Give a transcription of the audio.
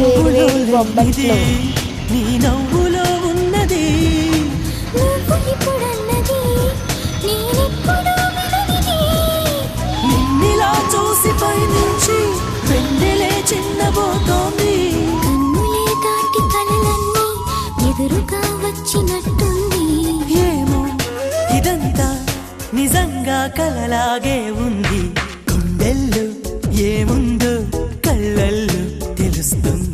నవ్వులో లేనిది, నీ నవ్వులో ఉన్నది. నిన్నిలా చూసి పైనుంచి వెన్నెలే చిన్నబోతోంది. కన్నులే దాటి కలలన్నీ ఎదురుగా వచ్చినట్టుంది. ఏమో ఇదంతా నిజంగా కలలాగే ఉంది. గుండెల్లో ఏముందో కళ్ళల్లో తెలుస్తుంది.